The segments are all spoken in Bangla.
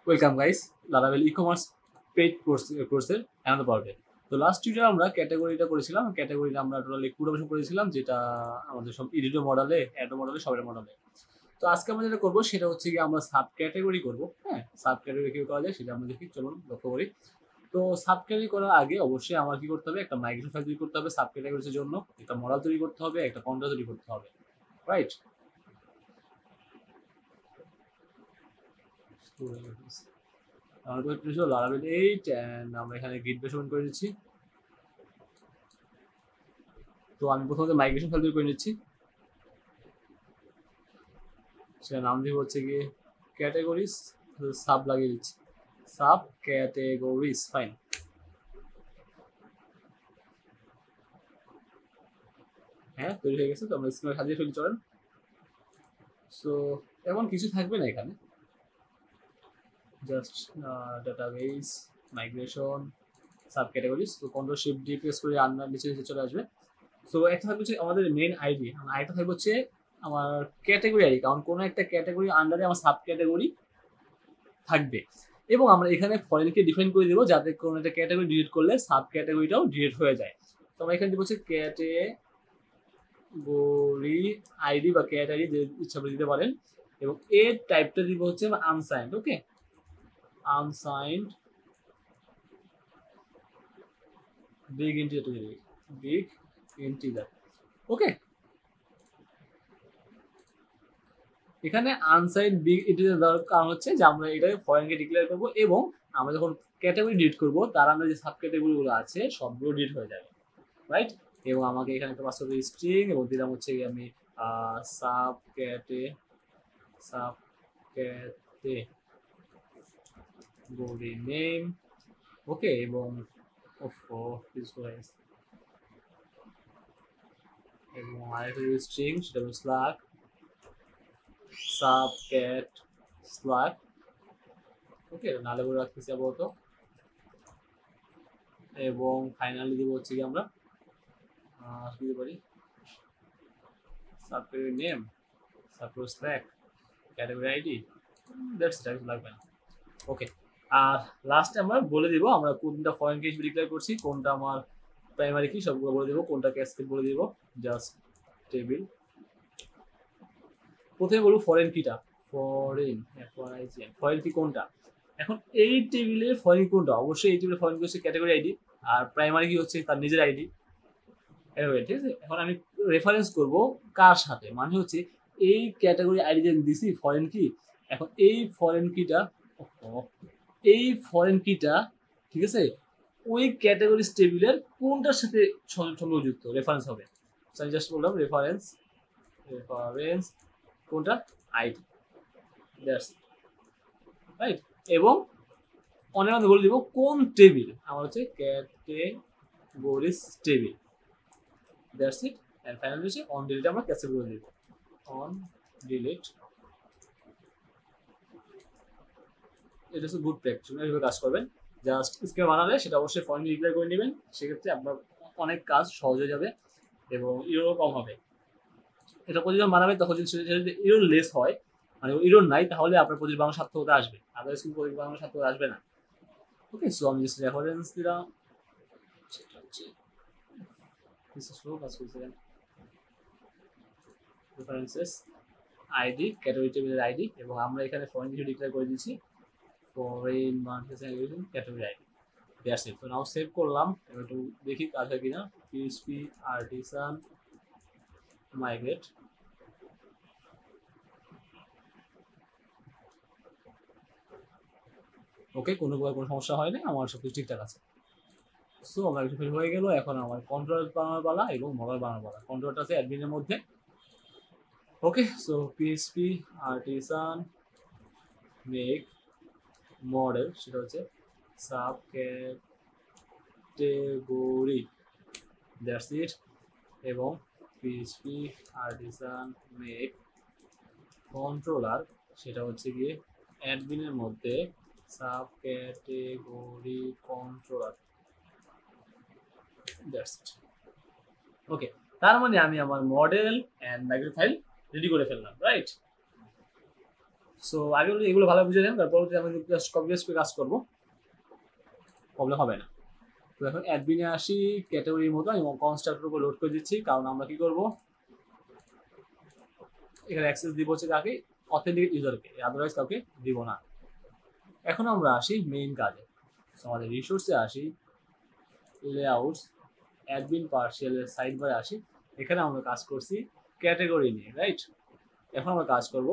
Welcome guys, Laravel e-commerce paid কোর্সের অ্যানাদার পার্টে। তো লাস্ট টিউটোরিয়ালে আমরা ক্যাটাগরিটা করেছিলাম। ক্যাটাগরিটা আমরা টোটালি পুরো করেছিলাম, যেটা আমাদের সব এডিটো মডেলে, অ্যাডো মডেলে, সবের মডেলে। তো আজকে আমরা যেটা করবো সেটা হচ্ছে কি আমরা সাব ক্যাটাগরি করবো। হ্যাঁ, সাব ক্যাটাগরি কীভাবে করা যায় সেটা আমরা দেখি, চলুন লক্ষ্য করি। তো সাব ক্যাটাগরি করার আগে অবশ্যই আমার কি করতে হবে, একটা মাইগ্রেশন ফাইল তৈরি করতে হবে সাব ক্যাটাগরির জন্য, একটা মডেল তৈরি করতে হবে, একটা কন্ট্রোল তৈরি করতে হবে, রাইট? আমাদের ছিল লারাভেল 8 এন্ড আমরা এখানে গিট বেস ওপেন করে দিচ্ছি। তো আমি প্রথমত মাইগ্রেশন ফাইল তৈরি করে নিচ্ছি, সেটা নাম দিব হচ্ছে গিয়ে ক্যাটাগরিজ, সাব লাগিয়ে দিচ্ছি, সাব ক্যাটাগরিজ। ফাইন, হ্যাঁ তৈরি হয়ে গেছে। তো আমরা স্ক্রিনে সাজিয়ে ফেলি, চলেন। সো এমন কিছু থাকবে না এখানে, just database, migration, sub categories. তো কন্ট্রোল শিফট ডি প্রেস করে আন্ডার নিচে নিচে চলে আসবে। সো একটা থাকবে হচ্ছে আমাদের মেইন আইডি, আরেকটা থাকবে হচ্ছে আমার ক্যাটাগরি আইডি, কারণ কোনো একটা ক্যাটাগরি আন্ডারে আমার সাব ক্যাটাগরি থাকবে। এবং আমরা এখানে ফরেনকে ডিফাইন করে দেবো, যাতে কোনো একটা ক্যাটাগরি ডিলিট করলে সাব ক্যাটাগরিটাও ডিলিট হয়ে যায়। তো আমরা এখানে দিব হচ্ছে ক্যাটাগরি আইডি বা ক্যাট আইডি, যে ইচ্ছা করে দিতে পারেন। এবং এর টাইপটা দিব হচ্ছে unsigned. Okay, unsigned big integer, big integer. Okay, এখানে আনসাইন বিগ ইন্টিজার দেওয়ার কারণ হচ্ছে যে আমরা এটাকে ফরেনকে ডিক্লেয়ার করবো, এবং আমরা যখন ক্যাটাগরি ডিলিট করবো তার আমরা যে সাব ক্যাটাগরিগুলো আছে সবগুলো ডিলিট হয়ে যাবে, রাইট? এবং আমাকে এখানে একটা পাস করবে স্ট্রিং, এবং দিলাম হচ্ছে আমি সাব ক্যাটাগরি নেম। ওকে, এবং এবং আরেকটা স্ট্রিং, সেটা হলো স্ল্যাক সাব ক্যাট স্ল্যাক। ওকে, নালে বলে রাখতেছি আপাতত। এবং ফাইনালি দিব হচ্ছে কি আমরা দিতে পারি sub category name, suppose slack category ID, that's ইট, লাগবে না। ওকে, আর লাস্টে আমরা বলে দিব আমরা কোনটা ফরেন কি হিসেবে ডিক্লেয়ার করছি, কোনটা আমার প্রাইমারি কি, সবগুলো বলে দিব, কোনটা ক্যাসকেড বলে দিব। জাস্ট টেবিল, প্রথমে বলবো ফরেন কিটা, ফরেন ফরেন কি কোনটা। এখন এই টেবিলে ফরেন কোনটা, অবশ্যই এই টেবিলে ফরেন কি হচ্ছে ক্যাটাগরি আইডি, আর প্রাইমারি কি হচ্ছে তার নিজের আইডি। ঠিক আছে, এখন আমি রেফারেন্স করব কার সাথে, মানে হচ্ছে এই ক্যাটাগরি আইডি যে দিছি ফরেন কি, এখন এই ফরেন কিটা, ঠিক আছে, ওই ক্যাটাগরি টেবিলের কোনটার সাথে সংযুক্ত রেফারেন্স হবে। আমি জাস্ট বললাম রেফারেন্স কোনটা, আইডি, দ্যাটস রাইট। এবং অনেক মধ্যে বলে দিব কোন টেবিল, আমার হচ্ছে categories table, that's it. And finally হচ্ছে অন ডিলিট আমরা ক্যাসেট করে দিব, অন ডিলিট। এটা হচ্ছে গুড প্র্যাকটিস, এইভাবে কাজ করবেন। জাস্ট স্কিম বানালে সেটা অবশ্যই ফরেন ডিক্লেয়ার করে নেবেন, সেক্ষেত্রে আপনার অনেক কাজ সহজ হয়ে যাবে এবং ইরোরও কম হবে। এটা প্রতিদিন বানাবে তখন যদি ইরোর লেস হয়, মানে ইরোর নাই, তাহলে আপনার প্রতিদিন বানানোর সার্থকতা আসবে, আদার্স কিন্তু প্রতিদিন বানানোর সার্থকতা আসবে না। ওকে, সো আমি জাস্ট রেফারেন্স দিলাম, সেটা হচ্ছে রেফারেন্সেস আইডি, ক্যাটাগরি টেবিলের আইডি, এবং আমরা এখানে ফরেন কিছু ডিক্লেয়ার করে দিচ্ছি, ফরেন ক্যাটাগরি আইডি। দ্যাটস ইট। তো নাও সেভ করলাম, এবার একটু দেখি কাজ হয় কিনা। PHP artisan migrate. ওকে, কোনো সমস্যা হয় না, আমার সব কিছু ঠিকঠাক আছে। সো আমার কিছু ফেল হয়ে গেল, এখন আমার কন্ট্রোল বানানোর পালা এবং মডেল বানানোর পালা। কন্ট্রোলটা আছে অ্যাডমিনের মধ্যে। Okay, so PHP artisan make model, সেটা হচ্ছে সাব ক্যাটাগরি, দ্যাটস ইট। এবং পিএইচপি আর্টিসান মেক কন্ট্রোলার, সেটা হচ্ছে গিয়ে অ্যাডমিনের মধ্যে sub category controller, that's it. Okay, তার মানে আমি আমার model and migrate file ready করে ফেললাম, রাইট? সো আগে এগুলো ভালো বুঝে নেন, তারপর আমি জাস্ট কপি পেস্ট করে কাজ করবো, প্রবলেম হবে না। তো এখন অ্যাডমিনে আসি, ক্যাটাগরির মতো আমি কনস্ট্রাক্টর উপর লোড করে দিচ্ছি, কারণ আমরা কি করব এখানে অ্যাক্সেস দিব হচ্ছে কাকে, অথেন্টিকেট ইউজারকে, আদারওয়াইজ কাউকে দিব না। এখন আমরা আসি মেইন কাজে, আমাদের রিসোর্সে আসি, লেআউটস, অ্যাডমিন পার্সিয়ালের সাইড বাই আসি, এখানে আমরা কাজ করছি ক্যাটাগরি নিয়ে, রাইট? এখন আমরা কাজ করব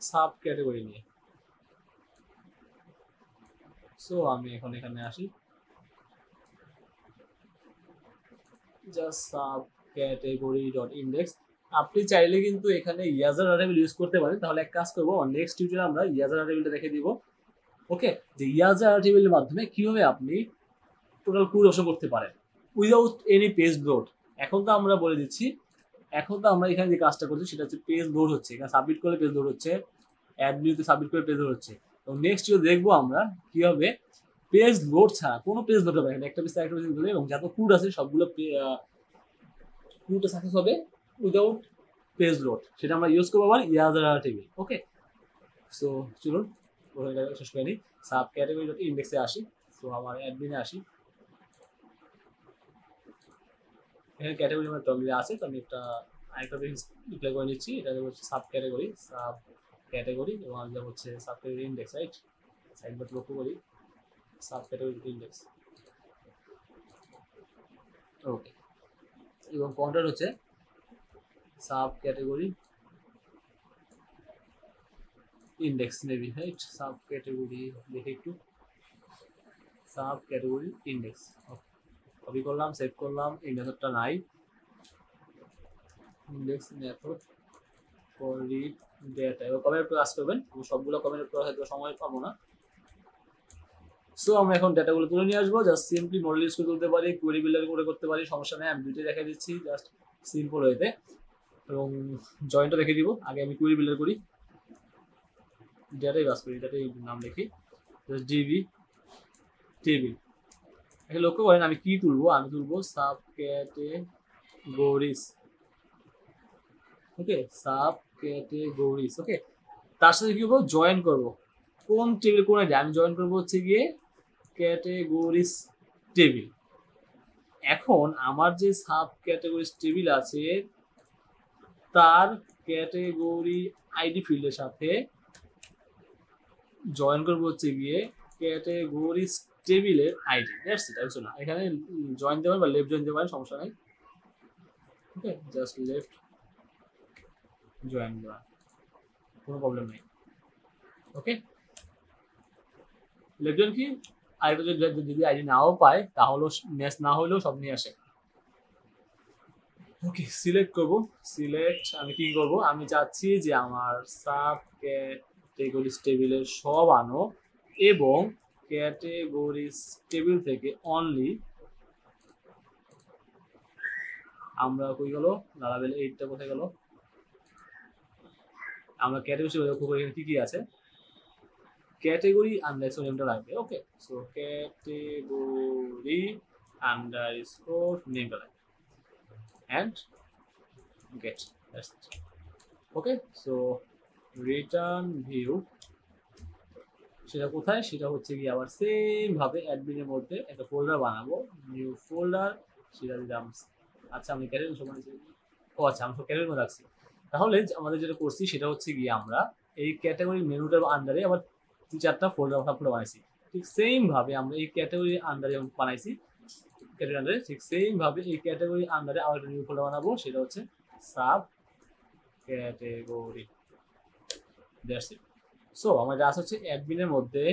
সাব ক্যাটাগরি নিয়ে। সো আমি এখন এখানে আসি, just sub category dot index. আপনি চাইলে কিন্তু এখানে ইয়াজার ভ্যারিয়েবল ইউজ করতে পারেন, তাহলে এক কাজ করবো নেক্সট টিউটোরিয়ালে আমরা ইয়াজার ভ্যারিয়েবলটা দেখে দিব। ওকে, যে ইয়াজার ভ্যারিয়েবলের মাধ্যমে কিভাবে আপনি টোটাল কোড অপশন করতে পারেন উইদাউট এনি পেজ লোড। এখন তো আমরা বলে দিচ্ছি, এখন তো আমরা এখানে যে কাজটা করছি সেটা হচ্ছে পেজ লোড হচ্ছে, এখানে সাবমিট করলে পেজ লোড হচ্ছে, অ্যাডমিনতে সাবমিট করে পেজ লোড হচ্ছে। তো নেক্সট ভিডিও দেখবো আমরা কিভাবে পেজ লোড ছাড়া কোনো পেজ লোড হবে একটা পেজ একটা পেজ লোড, এবং যত কোড আছে সবগুলো কোডটা সাকসেস হবে উইদাউট পেজ লোড, সেটা আমরা ইউজ করবো আবার ইয়াজার টেবিল। ওকে, সো চলুন শেষ করে নিই। সাব ক্যাটাগরি ডট ইন্ডেক্সে আসি, সো আমার অ্যাডমিনে আসি, এখানে ক্যাটাগরি আমার টগলে আছে, তো আমি একটা আরেকটা জিনিস ডিপ্লাই করে নিচ্ছি, এটা হচ্ছে সাব ক্যাটাগরি এবং আমি হচ্ছে sub category index, right? Side but লক্ষ্য করি, সাব ক্যাটাগরি ইন্ডেক্স, ওকে, এবং পয়েন্টার হচ্ছে sub category index maybe, right? Sub category দেখে একটু, সাব ক্যাটাগরি ইন্ডেক্স, কপি করলাম, সেভ করলাম, এই মেথডটা নাই, index method for read data, এবার কমেন্ট কাজ করবেন, সবগুলো কমেন্ট করা হয়তো সময় পাবো না। সো আমরা এখন ডেটাগুলো তুলে নিয়ে আসবো, জাস্ট সিম্পলি মডেল ইউজ করে তুলতে পারি, কোয়েরি বিল্ডার করে করতে পারি, সমস্যা নেই, আমি দুইটাই দেখা দিচ্ছি জাস্ট সিম্পল ওয়েতে, এবং জয়েন্টও দেখে দিব। আগে আমি কোয়েরি বিল্ডার করি, ডেটাই বাস করি, ডেটাই নাম লিখি, জাস্ট ডিবি টেবিল। এখানে লক্ষ্য করেন আমি কি তুলবো, আমি তুলবো সাব ক্যাটাগরিজ, ওকে, সাব ক্যাটাগরিজ, ওকে। তার সাথে কি করবো, জয়েন করবো, কোন টেবিল কোন আইডি, আমি জয়েন করবো হচ্ছে গিয়ে ক্যাটাগরিজ টেবিল। এখন আমার যে সাব ক্যাটাগরিজ টেবিল আছে তার ক্যাটাগরি আইডি ফিল্ডের সাথে জয়েন করবো হচ্ছে গিয়ে ক্যাটাগরিজ টেবিলের আইডি, দ্যাটস ইট। না এখানে জয়েন দেবেন বা লেফট জয়েন দিতে পারেন, সমস্যা নাই, ওকে, জাস্ট লেফট জয়েন দেওয়া, কোনো প্রবলেম নেই, ওকে। লেফট জয়েন কি, আরেকটা যদি আইডি নাও পায় তাহলেও ম্যাচ না হলেও সব নিয়ে আসে, ওকে। সিলেক্ট করবো, সিলেক্ট আমি কি করবো, আমি চাচ্ছি যে আমার সাব ক্যাটাগরিজ টেবিলের সব আনো, এবং ক্যাটাগরিজ টেবিল থেকে অনলি আমরা কই গেল লারাবেল 8টা কোথায় গেল, আমরা ক্যাটাগরি লক্ষ্য করি কি কি আছে, ক্যাটাগরি আন্ডারস্কোর নেমটা লাগবে, ওকে। সো ক্যাটাগরি আন্ডারস্কোর নেমটা লাগবে and get, that's it, okay. So return view সেটা কোথায়, সেটা হচ্ছে কি আবার সেম ভাবে অ্যাডমিনের মধ্যে একটা ফোল্ডার বানাবো, নিউ ফোল্ডার, সেটা দিলাম, আচ্ছা আমি ক্যাটাগরি সমান, ও আচ্ছা আমি সব ক্যাটাগরি রাখছি। তাহলে আমাদের যেটা করছি সেটা হচ্ছে গিয়ে আমরা এই ক্যাটাগরি মেনুটার আন্ডারে আবার 3-4টা ফোল্ডার বানাইছি, ঠিক সেম ভাবে আমরা এই ক্যাটাগরি আন্ডারে বানাইছি, ক্যাটাগরি আন্ডারে ঠিক সেম ভাবে এই ক্যাটাগরি আন্ডারে আবার একটা নিউ ফোল্ডার বানাবো, সেটা হচ্ছে sub category, that's it. So আমার যা হচ্ছে অ্যাডমিনের মধ্যে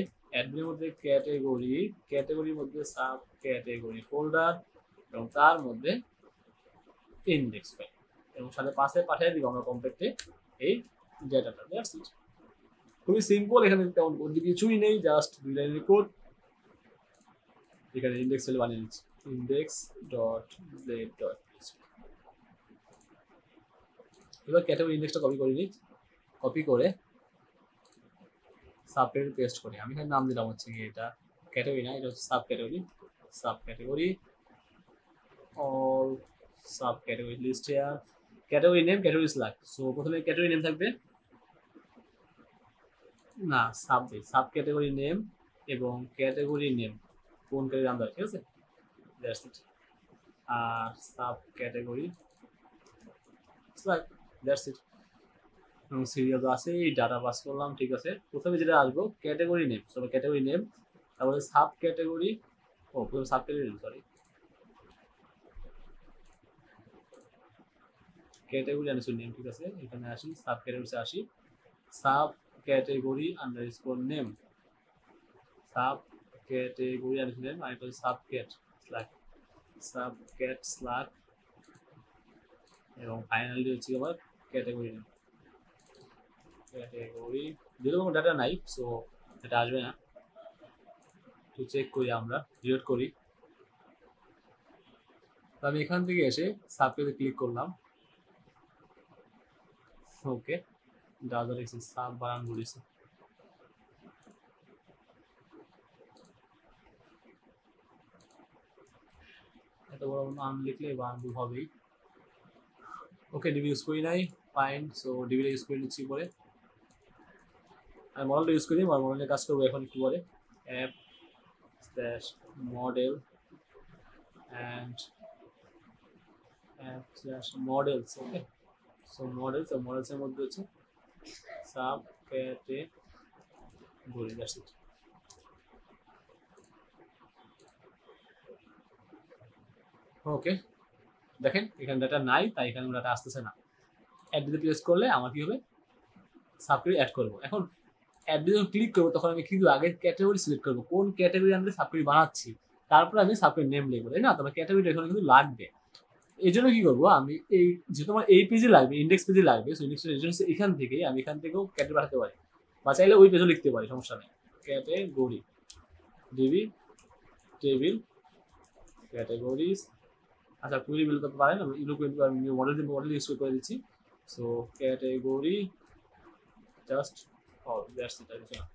ক্যাটাগরির মধ্যে সাব ক্যাটাগরি ফোল্ডার, এবং তার মধ্যে ইন্ডেক্স ফাইল, এবং সাথে পাশে পাঠিয়ে দিব আমরা কমপ্লিটে এই ডেটাটা, দ্যাটস ইট। খুবই সিম্পল, এখানে তেমন কিছুই নেই, জাস্ট 2 লাইনের কোড, এখানে ইন্ডেক্স ফাইল বানিয়ে নিচ্ছি, ইন্ডেক্স ডট জেড ডট, এবার ক্যাটাগরি ইন্ডেক্সটা কপি করে নিই, কপি করে সাব ক্যাটাগরি পেস্ট করি, আমি এখানে নাম দিলাম হচ্ছে কি এটা ক্যাটাগরি না, এটা হচ্ছে sub category all sub category list here, category name category slug. So প্রথমে ক্যাটাগরি নেম থাকবে, না, সাব ক্যাটাগরি নেম এবং ক্যাটাগরি নেম কোন ক্যাটাগরি নাম দেওয়া, ঠিক আছে, দ্যাটস ইট। আর সাব ক্যাটাগরি দ্যাটস ইট। এবং সিরিয়াল আছে, এই ডাটা পাস করলাম, ঠিক আছে। প্রথমে যেটা আসবো ক্যাটাগরি নেম, তবে ক্যাটাগরি নেম, তারপরে সাব ক্যাটাগরি, প্রথমে sub category name, sorry, category underscore name, ঠিক আছে। এখানে আসি, সাব ক্যাটাগরিতে আসি, sub category underscore name, sub category underscore name, আর এটা হচ্ছে সাব ক্যাট স্ল্যাগ, এবং ফাইনালি হচ্ছে আমার ক্যাটাগরি নেম। ক্যাটাগরি যেহেতু কোনো ডাটা নাই, সো এটা আসবে না। তো চেক করি, আমরা রিলোড করি। তো আমি এখান থেকে এসে সাবকে ক্লিক করলাম, ওকে, ডাটা লিখছি, সাব বানান বলেছি। এত বড় নাম লিখলে বানান হবেই। ওকে, ডিবি ইউজ করি নাই, ফাইন। সো ডিবিটা ইউজ করে নিচ্ছি পরে, আমি মডেলটা ইউজ করি, মডেলের কাজ করবো এখন একটু পরে। App slash model and app slash models, okay. So মডেলসের মধ্যে হচ্ছে sub category, that's it. Okay, দেখেন এখানে ডাটা নাই, তাই এখানে ডাটা আসতেছে না। অ্যাড দিতে প্রেস করলে আমার কি হবে, সাবক্যাটাগরি অ্যাড করবো। এখন অ্যাড যখন ক্লিক করবো তখন আমি কিন্তু আগে ক্যাটাগরি সিলেক্ট করবো, কোন ক্যাটাগরি আন্ডারে সাবক্যাটাগরি বানাচ্ছি, তারপর আমি সাবক্যাটাগরি নেম লিখবো, তাই না? তোমার ক্যাটাগরিটা এখানে কিন্তু লাগবে। এই জন্য কি করবো, আমি এই যে তোমার এই পেজে লাগবে, ইন্ডেক্স পেজে লাগবে, সো ইন্ডেক্স এখান থেকে আমি এখান থেকেও ক্যাটাগরি পাঠাতে পারি, বা চাইলে ওই পেজও লিখতে পারি, সমস্যা নেই। ক্যাটাগরি ডিবি টেবিল ক্যাটাগরিজ, আচ্ছা কুইরি বিল করতে পারেন, আমি মডেল ইউজ করে দিচ্ছি। So category just that's it, কিছু না।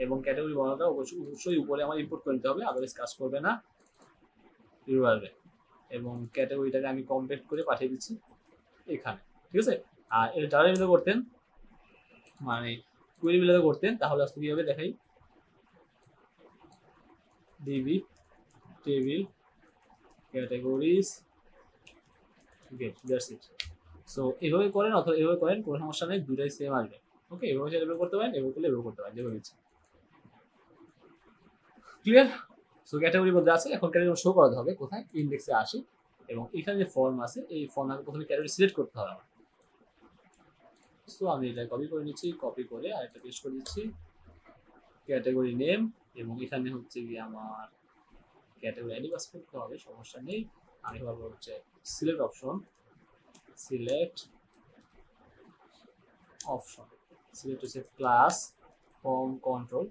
এবং ক্যাটাগরি বানানোটা অবশ্যই উপরে আমার ইম্পোর্ট করে নিতে হবে, আদারওয়াইজ কাজ করবে না, ইউআরএল। এবং ক্যাটাগরিটাকে আমি কমপ্লিট করে পাঠিয়ে দিচ্ছি এখানে, ঠিক আছে। আর এটা যারা এগুলো করতেন, মানে কুইরি বিলটা করতেন, তাহলে আসলে কি হবে দেখাই, DB table categories get, that's it. So এইভাবে করেন অথবা এইভাবে করেন, কোনো সমস্যা নেই, দুটাই সেম আসবে। ওকে, এভাবে এভাবে করতে পারেন, এভাবে করলে এভাবে করতে পারেন, যেভাবে ইচ্ছে। ক্লিয়ার? সো ক্যাটাগরির মধ্যে আছে, এখন ক্যাটাগরি শো করাতে হবে কোথায়, ইন্ডেক্সে আসি, এবং এখানে যে ফর্ম আছে এই ফর্মটাকে প্রথমে ক্যাটাগরি সিলেক্ট করতে হবে আমার। সো আমি এটা কপি করে নিচ্ছি, কপি করে আরেকটা পেস্ট করে দিচ্ছি, ক্যাটাগরি নেম, এবং এখানে হচ্ছে গিয়ে আমার ক্যাটাগরি আইডি পাস করতে হবে, সমস্যা নেই। আমি ভাববো হচ্ছে সিলেক্ট অপশন, সিলেক্ট হচ্ছে class form control,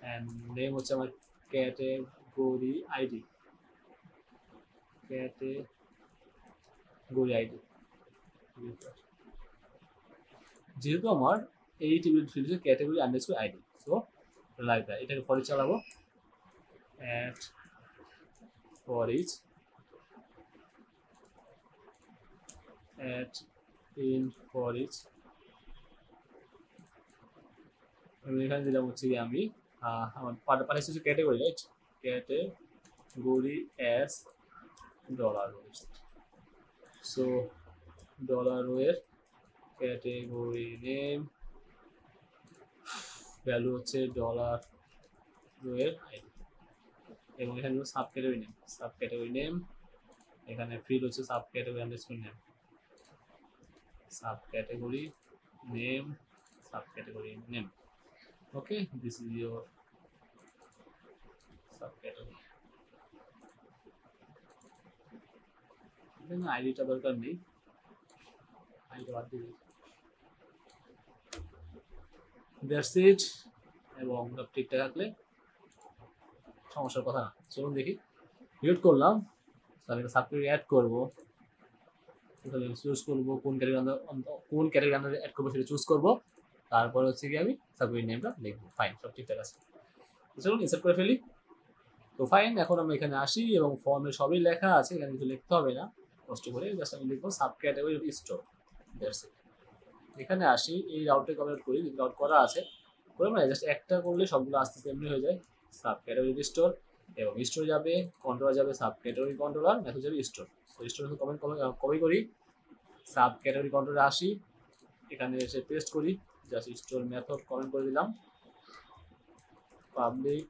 and name হচ্ছে আমার ক্যাটাগরি আইডি, যেহেতু আমার এই টেবিল ফিল্ড হচ্ছে category underscore ID, so like that. এটাকে ফর ইচ চালাবো, at for each at in for each, এখানে দিলাম হচ্ছে কি আমি আমার পাঠাচ্ছি হচ্ছে category, right, category as dollar, so dollar এর ক্যাটাগরি নেম ভ্যালু হচ্ছে ডলার এর আইডি, এবং এখানে সাব ক্যাটাগরি নেম, এখানে ফিল্ড হচ্ছে sub category underscore name, sub category name, okay, this is your sub category. আইডিটা দরকার নেই, আইডিটা বাদ দিয়ে দ্যাটস ইট। এবং সব ঠিকঠাক থাকলে সমস্যার কথা না। চলুন দেখি, রিড করলাম, তাহলে সাবক্যাটাগরি অ্যাড করবো, চুজ করবো কোন ক্যাটাগরি আন্ডারে অ্যাড করবো সেটা চুজ করবো, তারপরে হচ্ছে কি আমি সাবক্যাটাগরি নেমটা লিখবো। ফাইন, সব ঠিকঠাক আছে, চলুন ইনসার্ট করে ফেলি। তো ফাইন, এখন আমরা এখানে আসি এবং ফর্মে সবই লেখা আছে, এখানে কিছু লিখতে হবে না, কষ্ট করে জাস্ট আমি লিখবো sub category store, that's it. এখানে আসি, এই রাউটে কভার করি, রাউট করা আছে, করে মানে জাস্ট একটা করলে সবগুলো আস্তে আস্তে এমনি হয়ে যায়। সাব ক্যাটাগরি স্টোর, এবং স্টোর যাবে কন্ট্রোলার, যাবে সাব ক্যাটাগরি কন্ট্রোলার, মেথড যাবে স্টোর। তো স্টোর কমেন্ট কপি করি, সাব ক্যাটাগরি কন্ট্রোলে আসি, এখানে এসে পেস্ট করি, জাস্ট স্টোর মেথড কমেন্ট করে দিলাম, পাবলিক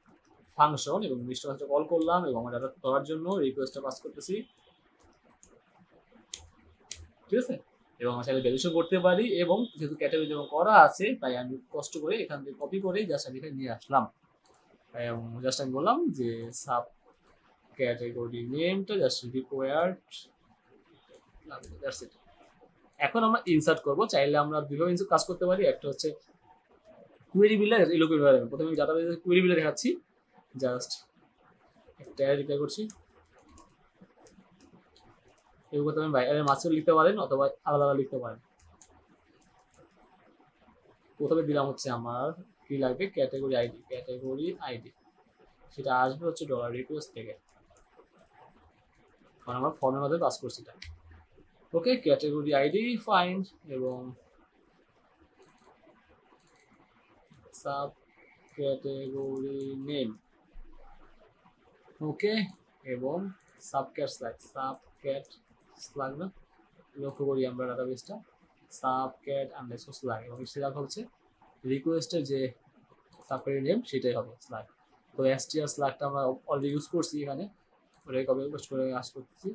ফাংশন, এবং স্টোর কল করলাম, এবং আমার ডাটা ধরার জন্য রিকোয়েস্টটা পাস করতেছি, ঠিক আছে। এবং আমার সাথে ভ্যালুশন করতে পারি, এবং যেহেতু ক্যাটাগরি যেমন করা আছে তাই আমি কষ্ট করে এখান থেকে কপি করে জাস্ট আমি এখানে নিয়ে আসলাম, এবং জাস্ট আমি বললাম যে সাব ক্যাটাগরি নেমটা জাস্ট রিকোয়ার্ড। এখন আমরা ইনসার্ট করব, চাইলে আমরা দুইভাবে ইনসার্ট কাজ করতে পারি। একটা হচ্ছে কুয়েরি বিল্ডার, এলোকেট ভ্যারিয়েবল। প্রথমে আমি ডাটাবেসে কুয়েরি বিল্ডার দেখাচ্ছি, জাস্ট একটা রিপ্লাই করছি। এগুলো তুমি বাইরের মাঝখানে লিখতে পারেন অথবা আলাদা আলাদা লিখতে পারেন। প্রথমে দিলাম হচ্ছে আমার কি লাগবে, ক্যাটাগরি আইডি, সেটা আসবে হচ্ছে ডলার রিকোয়েস্ট থেকে, কারণ আমরা ফর্মের মধ্যে পাস করছি এটা। ওকে, ক্যাটাগরি আইডি ফাইন্ড, এবং সাব ক্যাটাগরি নেম, ওকে, এবং সাবক্যাট স্ল্যাগ না, লক্ষ্য করি আমরা ডাটাবেসটা, সাবক্যাট আন্ডারস্কোর স্ল্যাগ, এবং স্ল্যাগ হচ্ছে রিকোয়েস্টের যে সাবক্যাটাগরি নেম সেটাই হবে স্ল্যাগ। তো str স্ল্যাগটা আমরা অলরেডি ইউজ করছি এখানে, ওটাই কপি পেস্ট করে কাজ করতেছি।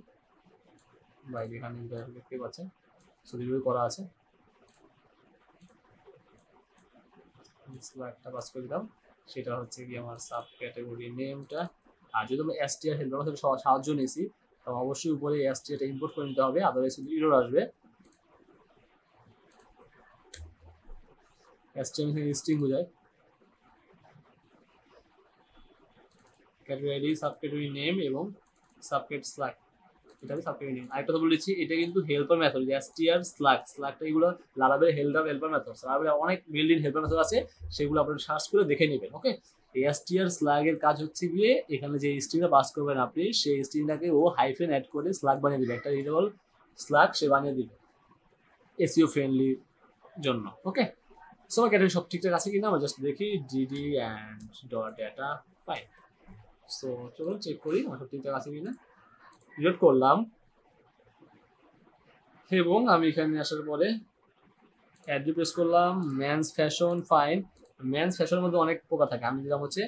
বাইরে এখানে দেখতে পাচ্ছেন সুবিধা করা আছে, স্ল্যাগটা পাস করে দিলাম, সেটা হচ্ছে কি আমার সাব ক্যাটাগরি নেমটা। আর যদি আমরা str হেল্পার মেথড সাহায্য নিয়েছি, তবে অবশ্যই উপরে str টা ইম্পোর্ট করে নিতে হবে, আদারওয়াইজ কিন্তু এরর আসবে। str থেকে স্ট্রিং হয়ে যায়, category ID, sub category name, এবং সাবক্যাট স্ল্যাগ, এটা আমি সাব ক্যাটাগরি নেম। আরেকটা তো বলেছি, এটা কিন্তু হেল্পার মেথড, str স্ল্যাগটা এগুলো লারাবেল হেল্পার মেথড। লারাবেল অনেক বিল্ড ইন হেল্পার মেথড আছে, সেগুলো আপনারা সার্চ করে দেখে নেবেন। ওকে, এই str স্ল্যাগের কাজ হচ্ছে গিয়ে এখানে যে স্ট্রিংটা পাস করবেন আপনি, সেই স্ট্রিংটাকে ও হাইফেন অ্যাড করে স্ল্যাগ বানিয়ে দিবে, একটা রিডেবল স্ল্যাগ সে বানিয়ে দিবে এসইও ফ্রেন্ডলি জন্য। ওকে, সো ক্যাটাগরি সব ঠিকঠাক আছে কিনা আমরা জাস্ট দেখি, DD and dot data fine. So চলুন চেক করি আমার সব ঠিকঠাক আছে কিনা। রিলোড করলাম, এবং আমি এখানে আসার পরে অ্যাড প্রেস করলাম, মেন্স ফ্যাশন ফাইন। মেন্স ফ্যাশনের মধ্যে অনেক প্রকার থাকে, আমি দিলাম হচ্ছে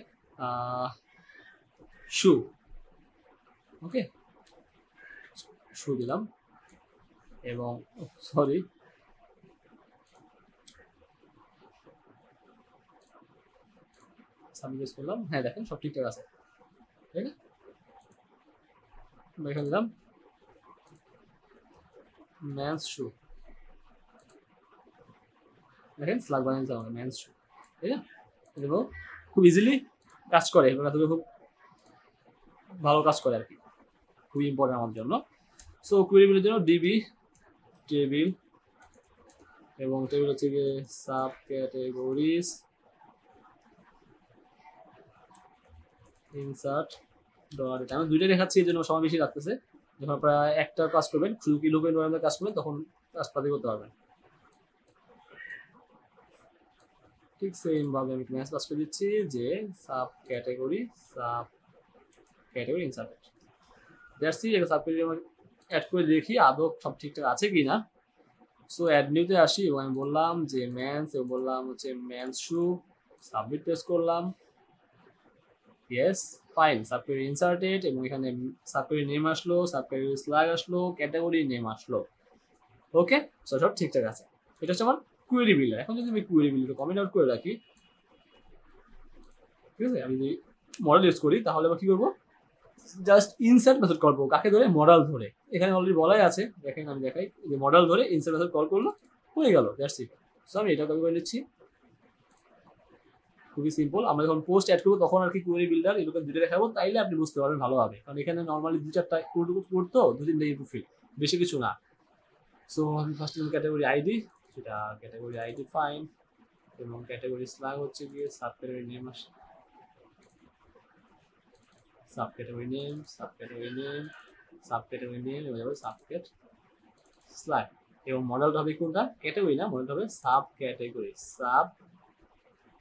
শু, ওকে, শু দিলাম, এবং সরি সাবমিট করলাম। হ্যাঁ দেখেন সব ঠিকঠাক আছে, ঠিক আছে। এখানে দিলাম মেন্স শু, দেখেন স্ল্যাগ বানিয়ে দিতে হবে মেন্স শু, ঠিক আছে। এগুলো খুব ইজিলি কাজ করে, এগুলো খুব ভালো কাজ করে আর কি, খুবই ইম্পর্টেন্ট আমার জন্য। সো কুয়েরিগুলোর জন্য ডিবি টেবিল, এবং টেবিল হচ্ছে গিয়ে sub categories, insert dot data. আমি দুইটা দেখাচ্ছি এই জন্য সময় বেশি লাগতেছে, যখন আপনারা একটা কাজ করবেন শুধু কি লুপ এনভায়রনমেন্টে কাজ করবেন তখন কাজটা করতে পারবেন। ঠিক সেম ভাবে আমি ম্যাচ পাস করে দিচ্ছি যে sub category inserted, that's it. Sub category add করে দেখি আদৌ সব ঠিকঠাক আছে কিনা। সো অ্যাড নিউতে আসি, এবং আমি বললাম যে মেন্স, এবং বললাম হচ্ছে মেন্স শু, সাবমিট প্রেস করলাম, yes fine, sub category inserted, এবং এখানে সাব ক্যাটাগরি নেম আসলো, সাব ক্যাটাগরি স্ল্যাগ আসলো, ক্যাটাগরি নেম আসলো। ওকে, সো সব ঠিকঠাক আছে। এটা হচ্ছে আমার কুয়েরি বিল্ডার। এখন যদি আমি কুয়েরি বিল্ডার কমেন্ট আউট করে রাখি, ঠিক আছে, আমি যদি মডেল ইউজ করি তাহলে আবার কি করবো, জাস্ট ইনসার্ট মেথড কল করবো, কাকে ধরে, মডেল ধরে। এখানে অলরেডি বলাই আছে, দেখেন আমি দেখাই যে মডেল ধরে ইনসার্ট মেথড কল করলো, হয়ে গেল, দ্যাটস ইট। সো আমি এটা কপি করে নিচ্ছি, খুবই সিম্পল। আমরা যখন পোস্ট অ্যাড করবো তখন আর কি কুয়েরি বিল্ডার এগুলো দুটো দেখাবো, তাইলে আপনি বুঝতে পারবেন ভালোভাবে, কারণ এখানে নর্মালি দু চারটা কোড তো, দু তিনটা ইনপুট, বেশি কিছু না। সো আমি ফার্স্ট ক্যাটাগরি আইডি, সেটা ক্যাটাগরি আইডি ফাইন, এবং ক্যাটাগরি স্ল্যাগ হচ্ছে গিয়ে সাব ক্যাটাগরি নেম আসে, সাব ক্যাটাগরি নেম এবং সাবক্যাট স্ল্যাগ, এবং মডেলটা হবে কোনটা, ক্যাটাগরি না, মডেলটা হবে sub category, sub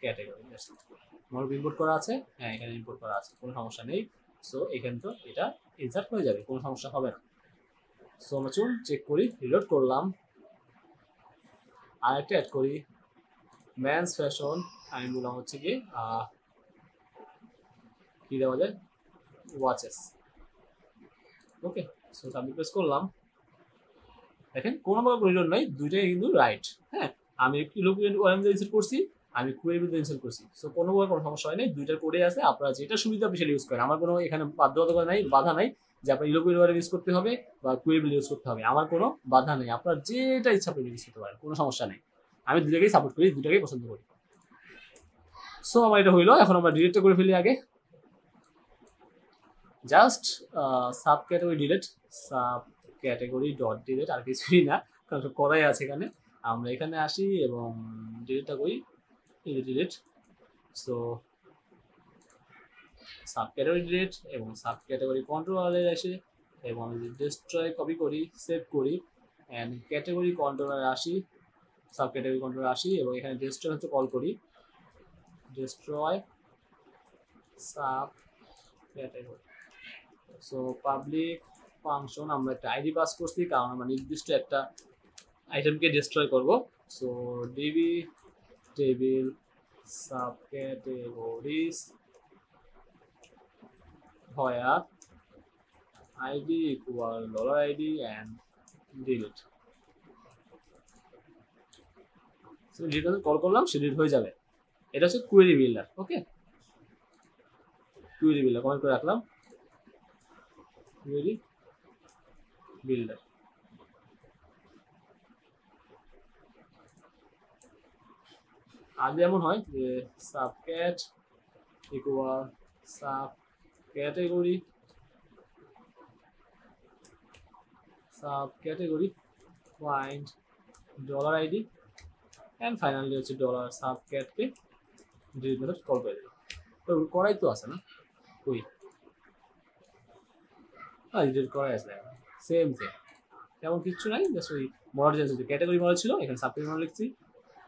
category. Model import করা আছে, হ্যাঁ এখানে ইম্পোর্ট করা আছে, কোনো সমস্যা নেই। সো এখানে তো এটা ইনসার্ট হয়ে যাবে, কোনো সমস্যা হবে না। সো আমরা চলুন চেক করি, রিলোড করলাম, আরেকটা অ্যাড করি, ম্যানস ফ্যাশন। আমি বললাম হচ্ছে কি কি দেওয়া যায়, ওয়াচেস। ওকে, সো সাবমিট প্রেস করলাম। দেখেন কোনো প্রকার রিলোড নাই, দুইটাই কিন্তু রাইট। হ্যাঁ, আমি ইনসার্ট করছি, আমি কুয়েরি বিল ইনসার্ট করছি। সো কোনো প্রকার কোনো সমস্যা হয় নাই, দুইটার কোডে আছে। আপনারা যেটা সুবিধা আপনি সেটা ইউজ করেন, আমার কোনো এখানে বাধ্যবাধকতা নাই, বাধা নাই যে আপনার ইলোকুয়েরি ইউজ করতে হবে বা কুয়েরি বিল ইউজ করতে হবে, আমার কোনো বাধা নেই। আপনার যেটা ইচ্ছা আপনি ইউজ করতে পারেন, কোনো সমস্যা নেই। আমি দুটাকেই সাপোর্ট করি, দুটাকেই পছন্দ করি। সো আমার এটা হইলো, এখন আমরা ডিলিটটা করে ফেলি আগে। Just sub category delete, sub category dot delete, আর কিছুই না, কারণ করাই আছে এখানে। আমরা এখানে আসি এবং ডিলিটটা করি, delete. So sub category delete এবং সাব ক্যাটাগরি কন্ট্রোলারে আসে, এবং আমি যদি ডিস্ট্রয় কপি করি, সেভ করি, অ্যান্ড ক্যাটাগরি কন্ট্রোলারে আসি, সাব ক্যাটাগরি কন্ট্রোলারে আসি, এবং এখানে ডিস্ট্রয় হচ্ছে কল করি, destroy sub category. So public function, আমরা একটা আইডি পাস করছি কারণ আমরা নির্দিষ্ট একটা আইটেমকে ডিস্ট্রয় করব। So DB table sub categories where id equal $id and delete. So যেটা কল করলাম সে ডিলিট হয়ে যাবে। এটা হচ্ছে কুয়েরি বিল্ডার। ওকে, কুয়েরি বিল্ডার কমেন্ট করে রাখলাম, কুয়েরি বিল্ডার। আগে এমন হয় যে sub cat equal sub category, sub category find $id and finally হচ্ছে dollar sub ক্যাটকে delete method call করে দিল। তো করাই তো আছে না, ওই ডিলিট করাই আছে, সেম সেম, তেমন কিছু নাই। জাস্ট ওই মডেল চেঞ্জ হচ্ছে, ক্যাটাগরি মডেল ছিল, এখানে সাব ক্যাটাগরি মডেল লিখছি,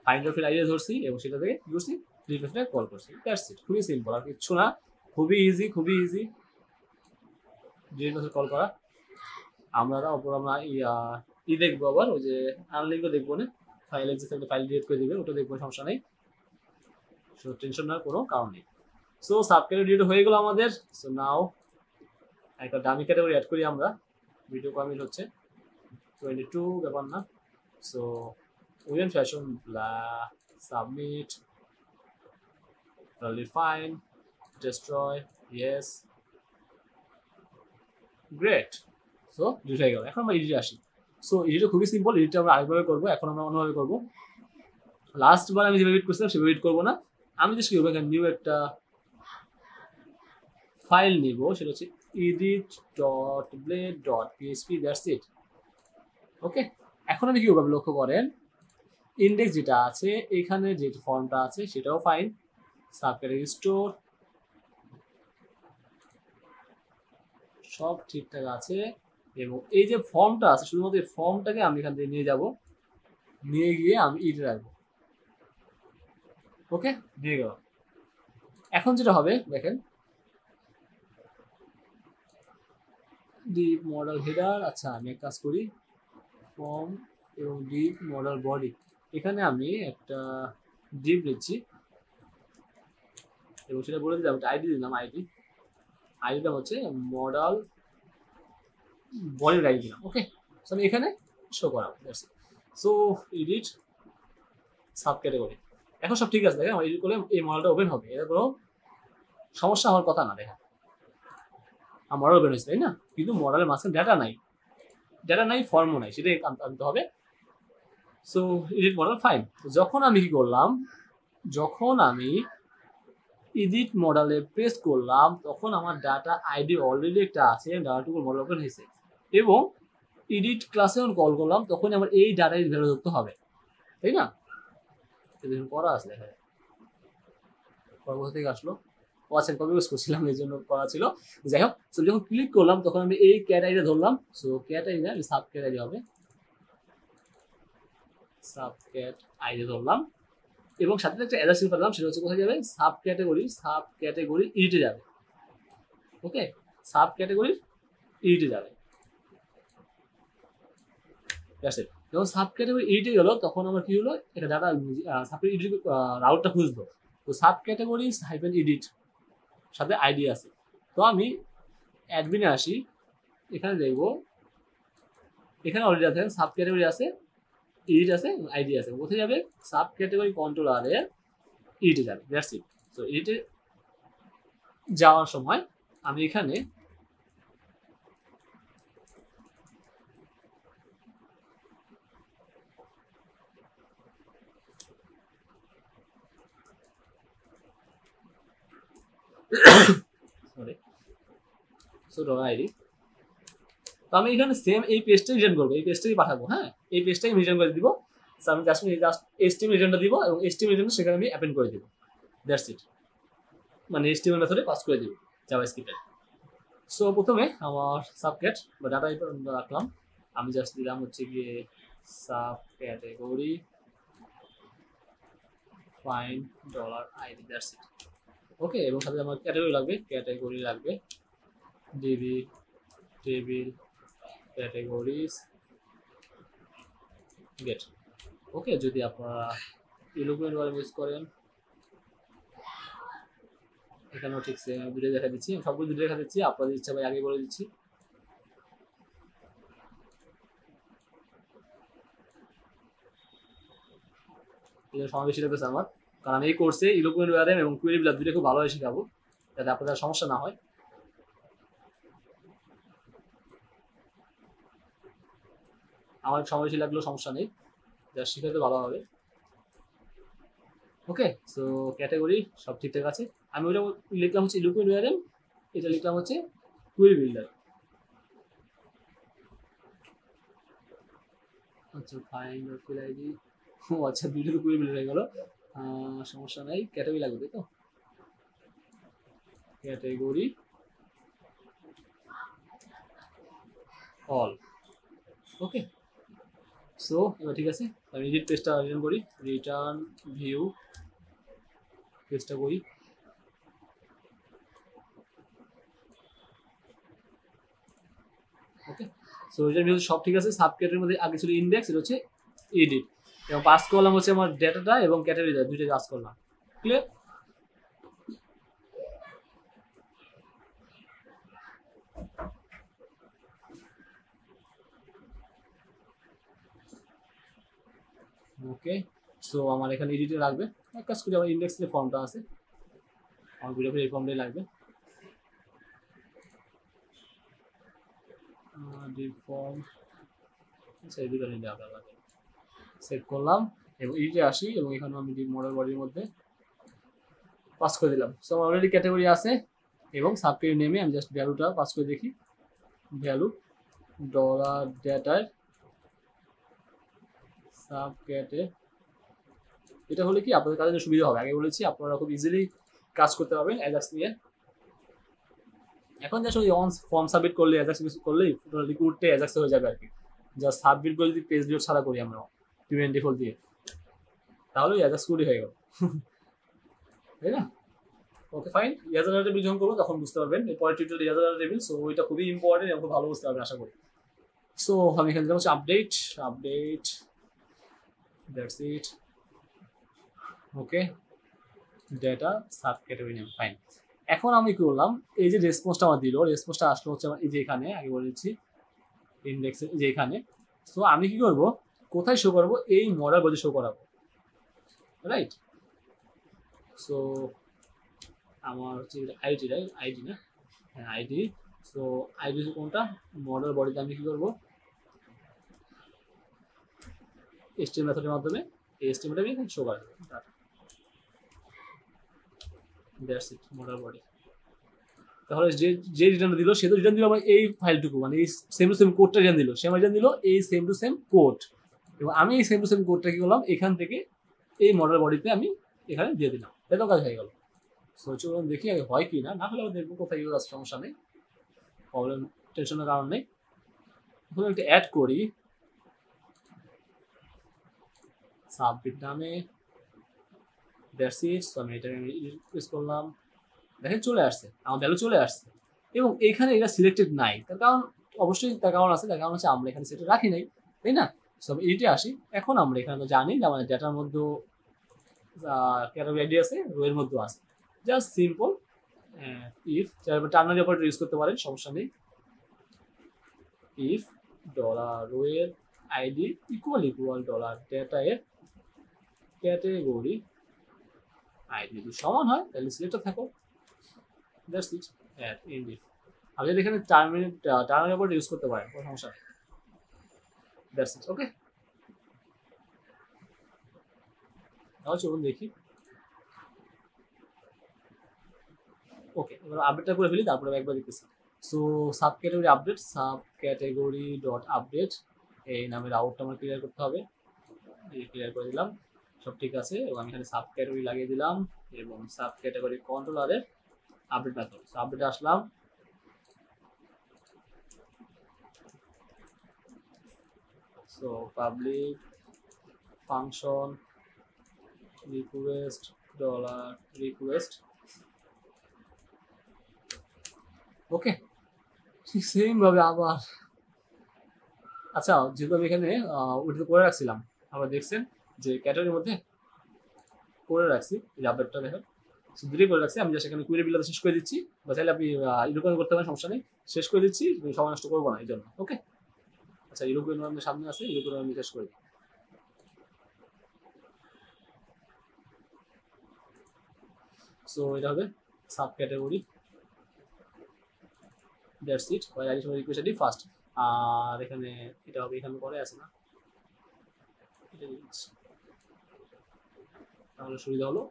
ফাইন্ড অফ আইডিয়া ধরছি এবং সেটা থেকে কি করছি, ডিলিট মেথডে কল করছি। দ্যাটস ইট, খুবই সিম্পল, আর কিছু না, খুবই ইজি, খুবই ইজি ডিলিট মেথড কল করা। আমরা ওপর আমরা দেখবো, আবার ওই যে আনলিঙ্কও দেখবো না, ফাইল এক্সিস্ট থাকলে ফাইল ডিলিট করে দিবে, ওটা দেখবো, সমস্যা নেই। সো টেনশন নেওয়ার কোনো কারণ নেই। সো সাব ক্যাটাগরি ডিলিট হয়ে গেল আমাদের। সো নাও একটা ডামি ক্যাটাগরি অ্যাড করি আমরা, ভিডিও কমিট হচ্ছে 22, ব্যাপার না। So win fashion submit, define, destroy, yes, great. So delete হয়ে গেল। এখন আমরা এডিটে আসি। সো এডিটটা খুবই সিম্পল, এডিটটা আমরা আরেকভাবে করবো, এখন আমরা অন্যভাবে করবো। লাস্ট বার আমি যেভাবে এডিট করছিলাম সেভাবে এডিট করবো না, আমি জাস্ট কি করবো, এখানে নিউ একটা ফাইল নিব, সেটা হচ্ছে edit.blade.php, দ্যাটস ইট। ওকে, এখন আমি কি করবো, লক্ষ্য করেন ইন্ডেক্স যেটা আছে এখানে, যে ফর্মটা আছে সেটাও ফাইন, সাব ক্যাটাগরি স্টোর সব ঠিকঠাক আছে, এবং এই যে ফর্মটা আছে শুধুমাত্র এই ফর্মটাকে আমি এখান থেকে নিয়ে যাব, নিয়ে গিয়ে আমি ইডে রাখবো। ওকে, দিয়ে গেল। এখন যেটা হবে দেখেন, ডিপ মডেল হেডার, আচ্ছা আমি এক কাজ করি, ফর্ম এবং ডিপ মডেল বডি, এখানে আমি একটা ডিপ নিচ্ছি এবং সেটা বলে দিলাম, আইডি দিলাম, আইডিটা হচ্ছে মডেল বডির আইডি দিলাম। ওকে, সো আমি এখানে শো করাবো। সো এডিট সাব ক্যাটাগরি, এখন সব ঠিক আছে। দেখেন আমার এডিট করলে এই মডেলটা ওপেন হবে, এর কোনো সমস্যা হওয়ার কথা না। দেখেন আমার মডেল ওপেন হয়েছে, তাই না? কিন্তু মডেলের মাঝখানে ডাটা নাই, ফর্মও নাই, সেটাই আনতে হবে। So edit model fine. যখন আমি কি করলাম, যখন আমি এডিট মডেলে প্রেস করলাম, তখন আমার ডাটা আইডি অলরেডি একটা আছে, ডাটাটুকু মডেল ওপেন হয়েছে, এবং এডিট ক্লাসে যখন কল করলাম তখন আমার এই ডাটার ভ্যালু ধরতে হবে, তাই না? দেখুন করা আছে, হ্যাঁ কোথা থেকে আসলো, ও আচ্ছা কপি ইউজ করছিলাম এই জন্য করা ছিল। যাই হোক, সো যখন ক্লিক করলাম তখন আমি এই ক্যাট আইডিটা ধরলাম। সো ক্যাট আইডি না, সাব ক্যাট আইডি হবে, সাব ক্যাট আইডি ধরলাম, এবং সাথে একটা অ্যাড্রেস পেলাম, সেটা হচ্ছে কোথায় যাবে, সাব ক্যাটাগরি ইডিটে যাবে। ওকে, সাব ক্যাটাগরি ইডিটে যাবে। যখন সাব ক্যাটাগরি ইডিটে গেল তখন আমার কি হলো, এটা ডাটা সাব ইডিট রাউটটা খুঁজলো। তো সাব ক্যাটাগরি হাইফেন ইডিট সাথে আইডি আছে। তো আমি অ্যাডমিনে আসি, এখানে দেখবো এখানে অলরেডি আছে সাব ক্যাটাগরি আছে, ইডিট আছে, আইডি আছে। কোথায় যাবে, সাব ক্যাটাগরি কন্ট্রোলারে ইডিটে যাবে। That's it. তো ইডিটে যাওয়ার সময় আমি এখানে আইডি, তো আমি এখানে সেম এই পেজটাই রিটার্ন করবো, এই পেজটাই পাঠাবো। হ্যাঁ, এই পেজটাই আমি রিটার্ন করে দিব। আমি জাস্ট HTML রিটার্নটা দিব এবং HTML রিটার্ন সেখানে আমি অ্যাপেন্ড করে দিব। দ্যাটস ইট, মানে HTML মেথডে পাস করে দিব জাভাস্ক্রিপ্টে। সো প্রথমে আমার সাবক্যাট বা ডাটা রাখলাম, আমি জাস্ট দিলাম হচ্ছে গিয়ে sub category find $id, that's it. Okay, এবং সাথে আমার ক্যাটাগরি লাগবে DB table categories get. Okay, যদি আপনারা ইলুকুমেন্ট ইউজ করেন, এখানেও ঠিক ভিডিও দেখা দিচ্ছি, সবগুলো ভিডিও দেখা দিচ্ছি, আপনাদের ইচ্ছা ভাই আগে বলে দিচ্ছি। সময় বেশি লাগতেছে আমার, কারণ আমি এই কোর্সে ইলুকুমেন্ট ওয়ারেম এবং কুয়েরি বিলাস দুটো খুব ভালোভাবে শেখাবো, যাতে আপনাদের সমস্যা না হয়। আমার সময় বেশি লাগলেও সমস্যা নেই, যা শিখাতে ভালো হবে। ওকে, সো ক্যাটাগরি সব ঠিকঠাক আছে। আমি ওটা লিখলাম হচ্ছে ইলুকুমেন্ট ওয়ারেম, এটা লিখলাম হচ্ছে কুয়েরি বিল্ডার। আচ্ছা, ফাইন্ড ফিল আইডি, ও আচ্ছা, দুটো তো কুয়েরি বিল্ডার হয়ে গেল, সমস্যা নাই। ক্যাটাগরি লাগবে তাই তো, ক্যাটাগরি অল। ওকে, সো এবার ঠিক আছে, আমি এডিট পেজটা রিটার্ন করি, রিটার্ন ভিউ পেজটা করি। ওকে, সো রিটার্ন ভিউ সব ঠিক আছে। সাব ক্যাটাগরির মধ্যে আগে ছিল ইন্ডেক্স, এটা হচ্ছে এডিট, এবং পাস করলাম হচ্ছে আমার ডেটাটা এবং ক্যাটাগরিটা, দুইটাই পাস করলাম। ক্লিয়ার? ওকে, সো আমার এখানে এডিটে লাগবে, এক কাজ করি, আমার ইন্ডেক্স যে ফর্মটা আছে আমার ভিডিও এই ফর্মটাই লাগবে। ফর্ম সেভ করলাম এবং এডিটে আসি এবং এখানে আমি মডেল বডির মধ্যে পাস করে দিলাম। সো আমার অলরেডি ক্যাটাগরি আছে এবং সাবক্যাটাগরি নেমে আমি জাস্ট ভ্যালুটা পাস করে দেখি, ভ্যালু $ডেটার সাবক্যাটে। এটা হলে কি আপনাদের কাজের সুবিধা হবে, আগে বলেছি আপনারা খুব ইজিলি কাজ করতে পারবেন অ্যাজাক্স নিয়ে। এখন জাস্ট ওই অন ফর্ম সাবমিট করলে অ্যাজাক্স ইউজ করলেই রিক্রুটে অ্যাজাক্স হয়ে যাবে আর কি। জাস্ট সাবমিট করে যদি পেজ ভিউ ছাড়া করি আমরা পেমেন্ট ডিফল্ট দিয়ে, তাহলে অ্যাজাক্স কুডি হয়ে গেল, তাই না? ওকে, ফাইন। ইয়াজার টেবিল যখন করবো তখন বুঝতে পারবেন, এরপরে টিউটোরিয়াল ইয়াজার টেবিল, সো ওইটা খুবই ইম্পর্টেন্ট এবং খুব ভালো বুঝতে পারবেন আশা করি। সো আমি এখানে হচ্ছে update, that's it. Okay, data sub category name, fine. এখন আমি কি করলাম, এই যে রেসপন্সটা আমার দিল, রেসপন্সটা আসলো হচ্ছে আমার এই যে এখানে, আগে বলেছি ইন্ডেক্সে যে এখানে। সো আমি কি করব, কোথায় শো করবো, এই মডেল বডি শো করাবো, রাইট? সো আমার হচ্ছে আইডি না, হ্যাঁ আইডি। সো আইডি কোনটা, মডেল বডিতে আমি কি করবো, HTML মেথডের মাধ্যমে এই HTML আমি শো করাবো। That's it, model body. তাহলে যে রিটার্ন দিল সে তো রিটার্ন দিল আমার এই ফাইলটুকু, মানে এই সেম টু সেম কোডটা রিটার্ন দিল, সে আমার রিটার্ন দিল এই সেম টু সেম কোড, এবং আমি এই সেম টু সেম কোডটা কি করলাম, এখান থেকে এই মডেল বডিতে আমি এখানে দিয়ে দিলাম, এত কাজ হয়ে গেল। সো চলুন দেখি আগে হয় কি না, না হলে দেখবো কোথায় ইউজ আছে, সমস্যা নেই, প্রবলেম টেনশনের কারণ নেই। এখন একটা অ্যাড করি সাবমিট নামে, দ্যাটস ইট। সো আমি এটা ইউজ করলাম, দেখেন চলে আসছে, আমার ভ্যালু চলে আসছে। এবং এখানে এটা সিলেক্টেড নাই, তার কারণ অবশ্যই তার কারণ আছে, তার কারণ হচ্ছে আমরা এখানে সেটা রাখি নাই, তাই না? সো আমি এডিটে আসি। এখন আমরা এখানে তো জানি যে আমাদের ডেটার মধ্যে ক্যাটাগরি আইডি আছে, রো এর মধ্যেও আছে। Just simple if, ternary operator use করতে পারেন, সমস্যা নেই। ইফ ডলার রো এর আইডি ইকুয়াল ডলার ডেটা এর ক্যাটাগরি আইডি যদি সমান হয় তাহলে সিলেক্টে থাকো। That's it. ইন ইফ আপনি এখানে টার্নারি অপারেটর ইউজ করতে পারেন, কোনো সমস্যা নেই। That's it. ওকে, তাহলে চলুন দেখি। ওকে, এবার আপডেটটা করে ফেলি, তারপরে একবার দেখতেছি। So sub category update, sub category dot update, এই নামের আউটটা আমার ক্লিয়ার করতে হবে। ক্লিয়ার করে দিলাম, সব ঠিক আছে। এবং আমি এখানে সাব ক্যাটাগরি লাগিয়ে দিলাম এবং সাব ক্যাটাগরি কন্ট্রোলারের আপডেট মেথড। সো আপডেটে আসলাম, so public function request dollar request. Okay, ঠিক সেম ভাবে আবার, আচ্ছা যেহেতু আমি এখানে ওইটা করে রাখছিলাম, আবার দেখছেন যে ক্যাটাগরির মধ্যে করে রাখছি, এই আপডেটটা দেখেন দুটোই করে রাখছি। আমি জাস্ট এখানে কুইরি বিল্ডার শেষ করে দিচ্ছি, বা চাইলে আপনি ইউরোকয়েন করতে পারেন, সমস্যা নেই, শেষ করে দিচ্ছি, সময় নষ্ট করবো না এই জন্য। ওকে, আচ্ছা ইউরোকয়েন আমাদের সামনে আছে, ইউরোকয়েন আমি শেষ করে দিই। সো এটা হবে sub category, that's it. ID সময় রিকোয়েস্ট আইডি ফার্স্ট, আর এখানে এটা হবে, এখানে পরে আছে না, এটা তাহলে সুবিধা হলো।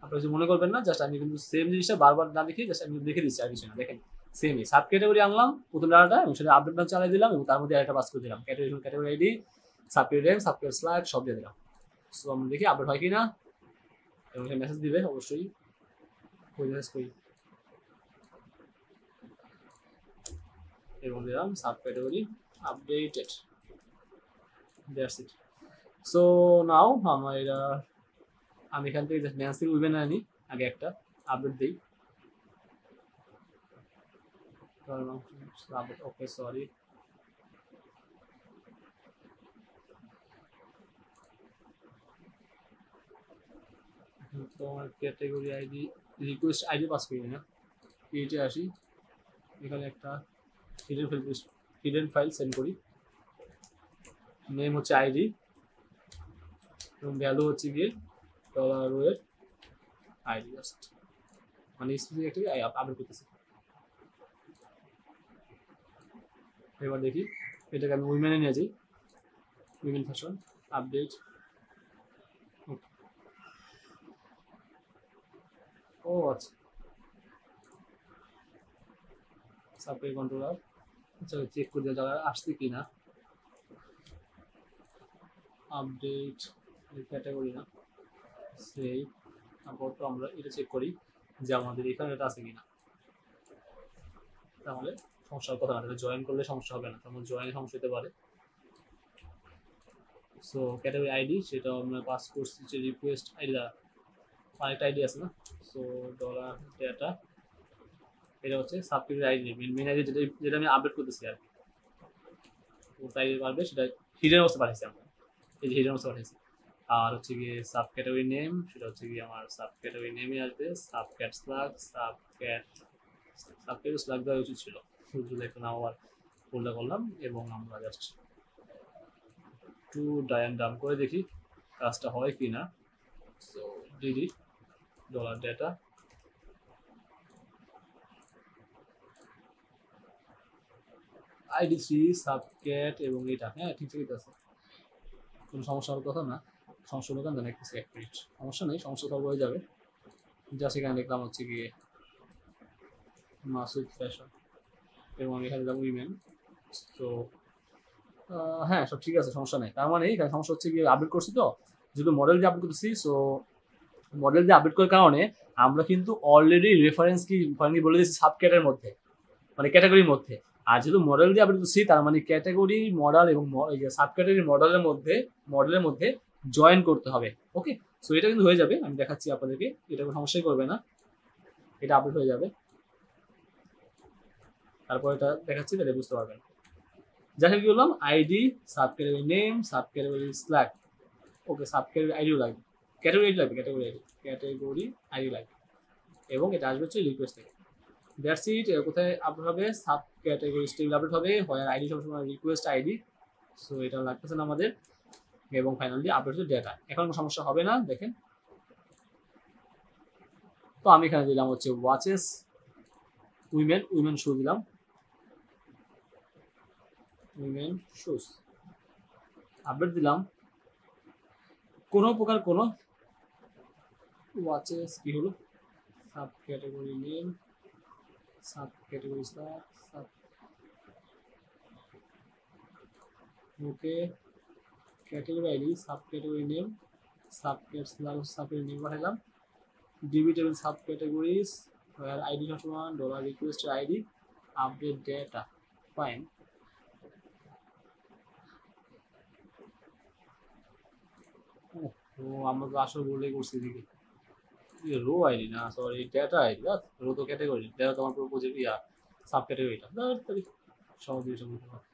আপনারা কিছু মনে করবেন না, জাস্ট আমি কিন্তু সেম জিনিসটা বারবার না দেখি, জাস্ট আমি দেখে দিচ্ছি আর কিছু না। দেখেন সেমই সাব ক্যাটাগরি আনলাম প্রথম ডাটাটা, এবং সেটা আপডেট নাম চালাই দিলাম, এবং তার মধ্যে আরেকটা পাস করে দিলাম category ID, sub category name, sub category slug সব দিয়ে দিলাম। সো আমরা দেখি আপডেট হয় কি না, এবং মেসেজ দিবে অবশ্যই, মেসেজ করি এবং দিলাম sub category updated. That's it. So now আমার এটা, আমি এখান থেকে ন্যান্সি উইবেন আনি, আগে একটা আপডেট দিই। ওকে সরি, তোমার category ID request ID pass করি না, এইটে আসি, এখানে একটা হিডেন ফাইল সেন্ড করি, নেম হচ্ছে আইডি এবং ভ্যালু হচ্ছে গিয়ে ডলার রো এর আইডি, জাস্ট মানে স্পেসিফিক একটা আপডেট করতেছি। এবার দেখি এটাকে আমি উইমেনে নিয়ে যাই, উইমেন ফ্যাশন আপডেট। ও আচ্ছা, সাপ্লাই কন্ট্রোলার, আচ্ছা চেক করে দেওয়া যাবে আসছে কি না। আপডেট ক্যাটাগরি না, সেই আপাতত আমরা এটা চেক করি যে আমাদের এখানে এটা আছে কিনা, তাহলে সমস্যার কথা না, জয়েন করলে সমস্যা হবে না, তেমন জয়েন সমস্যা হতে পারে। সো ক্যাটাগরি আইডি সেটা আমরা পাস করছি যে রিকোয়েস্ট আইডি, আরেকটা আইডি আছে না, সো ডলার ডেটা, এটা হচ্ছে sub category ID, main ID যেটা আমি আপডেট করতেছি আর কি, তাই পারবে সেটা হিডেন অবস্থা পাঠিয়েছি আমরা, এই যে হিডেন অবস্থা পাঠিয়েছি। আর হচ্ছে গিয়ে সাব ক্যাটাগরি নেম, সেটা হচ্ছে গিয়ে আমার সাব ক্যাটাগরি নেমে আসবে, sub cat slug, sub category slug দেওয়া উচিত ছিল, শুধু একটা নাম আবার উল্লেখ করলাম। এবং আমরা জাস্ট একটু ডায়াগ্রাম করে দেখি কাজটা হয় কি না। So DD dollar data, ID 3 সাবক্যাট এবং এটা, হ্যাঁ ঠিক আছে, কোনো সমস্যা হওয়ার কথা না, সমস্যা হলো কেন দেখতেছি, এক মিনিট, সমস্যা নেই, সমস্যা সলভ হয়ে যাবে। জাস্ট এখানে দেখলাম হচ্ছে গিয়ে মাসুদ ফ্যাশন এবং আমি এখানে দিলাম উইমেন। তো হ্যাঁ সব ঠিক আছে, সমস্যা নেই। তার মানে এখানে সমস্যা হচ্ছে গিয়ে আপডেট করছি তো, যেহেতু মডেল দিয়ে আপডেট করতেছি, সো মডেল দিয়ে আপডেট করার কারণে আমরা কিন্তু অলরেডি রেফারেন্স কি বলে দিচ্ছি সাবক্যাটের মধ্যে, মানে ক্যাটাগরির মধ্যে। আর যেহেতু মডেল দিয়ে আপডেট করছি, তার মানে ক্যাটাগরি মডেল এবং সাব ক্যাটাগরি মডেলের মধ্যে জয়েন করতে হবে। ওকে, সো এটা কিন্তু হয়ে যাবে, আমি দেখাচ্ছি আপনাদেরকে, এটা কোনো সমস্যাই করবে না, এটা আপডেট হয়ে যাবে। তারপর এটা দেখাচ্ছি, তাহলে বুঝতে পারবেন। যাকে কি বললাম, ID, sub category name, sub category slug, okay sub category আইডিও লাগবে, ক্যাটাগরি আইডি লাগবে, ক্যাটাগরি আইডি লাগবে, এবং এটা আসবে হচ্ছে রিকোয়েস্ট থেকে। That's it. কোথায় আপডেট হবে, সাব ক্যাটাগরি টেবিল আপডেট হবে, হয় আইডি সবসময় রিকোয়েস্ট আইডি, সো এটা লাগতেছে না আমাদের। এবং ফাইনালি আপডেট হচ্ছে ডেটা, এখন কোনো সমস্যা হবে না, দেখেন। তো আমি এখানে দিলাম হচ্ছে ওয়াচেস উইমেন শু দিলাম, উইমেন শুজ, আপডেট দিলাম। কোনো প্রকার কোনো ওয়াচেস কি হলো, sub category name, sub category star, sub, okay category ID, sub category name, sub category name পাঠালাম, DB table sub categories, where id সমান dollar request ID, update data, fine. ও আমরা তো আসলে বলেই করছি এদিকে, রো আইডি না, সরি ডেটা আইডি, রো তো ক্যাটাগরি, ডেটা তোমার পুরো প্রজেক্ট ইয়া সাব ক্যাটাগরিটা, সহজ বিষয় বুঝতে পারো।